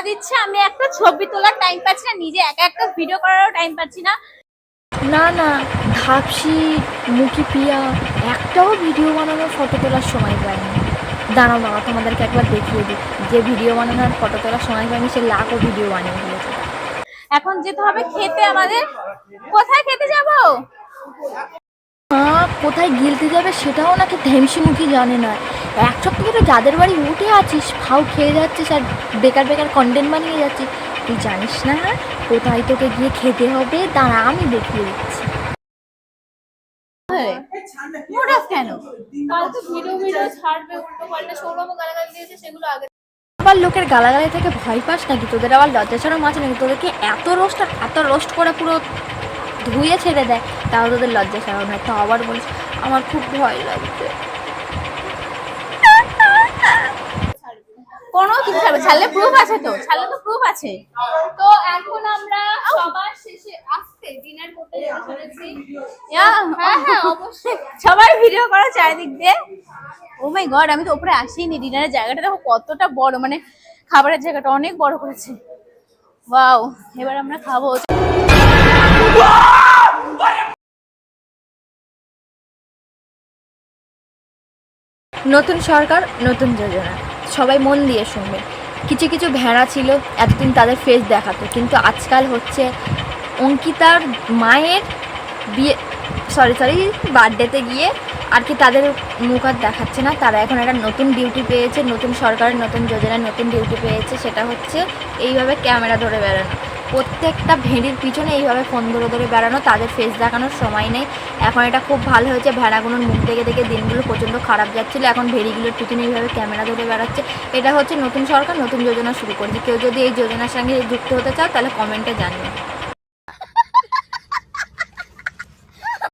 দিচ্ছে, আমি একটা ছবি তোলার টাইম পাচ্ছি না, নিজে একা একটা ভিডিও করারও টাইম পাচ্ছি না। না না, ধাপসি মুকি পিয়া একটাও ভিডিও বানানোর ফটো তোলার সময় পায়নি। দাঁড়াও দাঁড়াও, তোমাদেরকে একবার দেখিয়ে দিই। যে ভিডিও বানানোর ফটো তোলার সময় পায়নি সে লাখও ভিডিও বানিয়ে ফেলেছে। এখন যেতে হবে খেতে আমাদের। কোথায় খেতে যাব? কোথায় গিলতে যাবে সেটাও নাকি ধ্যামসিমুখী জানে না। এক সপ্তাহ ধরে যাদের বাড়ি উঠে আছিস, ফাউ খেয়ে যাচ্ছিস আর বেকার বেকার কন্টেন্ট বানিয়ে যাচ্ছিস। তুই জানিস না কোথায় তোকে গিয়ে খেতে হবে? দাঁড়া আমি দেখিয়ে দিচ্ছি। মোটা কেন? কাল তো ভিডিও ছাড়বে উল্টো পাল্টা, সৌরভ গালাগালি দিয়েছে, সেগুলো আগে। আবার লোকের গালাগালি থেকে ভয় পাস নাকি? তোদের আবার লজ্জা ছাড়া মাছ নাকি? তোদেরকে এত রোস্ট করে পুরো ধুয়ে ছেড়ে দেয়, তাও তোদের লজ্জা ছাড়াও নয়। তো আবার বলিস আমার খুব ভয় লাগছে। কোনো কিছু ছাড়বে, ছাড়লে প্রুফ আছে, তো ছাড়লে তো প্রুফ আছে। তো এখন আমরা সবার শেষে আসতে ডিনার করতে চলেছি। হ্যাঁ হ্যাঁ অবশ্যই, সবাই ভিডিও করা চারিদিক দিয়ে। ও মাই গড, আমি তো উপরে আসিনি। ডিনারের জায়গাটা দেখো কতটা বড়, মানে খাবারের জায়গাটা অনেক বড় করেছে। ওয়াও, এবার আমরা খাবো। নতুন সরকার নতুন যোজনা, সবাই মন দিয়ে শুনবে। কিছু কিছু ভেড়া ছিল এতদিন তাদের ফেস দেখাতো, কিন্তু আজকাল হচ্ছে অঙ্কিতার মায়ের বিয়ে বার্থডেতে গিয়ে আর কি তাদের মুখ আর দেখাচ্ছে না। তারা এখন একটা নতুন ডিউটি পেয়েছে, নতুন সরকারের নতুন যোজনায় নতুন ডিউটি পেয়েছে। সেটা হচ্ছে এইভাবে ক্যামেরা ধরে বেড়ানো, প্রত্যেকটা ভেড়ির পিছনে এইভাবে ফোন ধরে ধরে বেড়ানো, তাদের ফেস দেখানোর সময় নেই। এখন এটা খুব ভালো হয়েছে, ভেড়াগুলোর মুখ দেখে দেখে দিনগুলো প্রচণ্ড খারাপ যাচ্ছিলো, এখন ভেড়িগুলোর পিছনে এইভাবে ক্যামেরা ধরে বেড়াচ্ছে। এটা হচ্ছে নতুন সরকার নতুন যোজনা শুরু করেছে। কেউ যদি এই যোজনার সঙ্গে যুক্ত হতে চাও তাহলে কমেন্টে জানিও।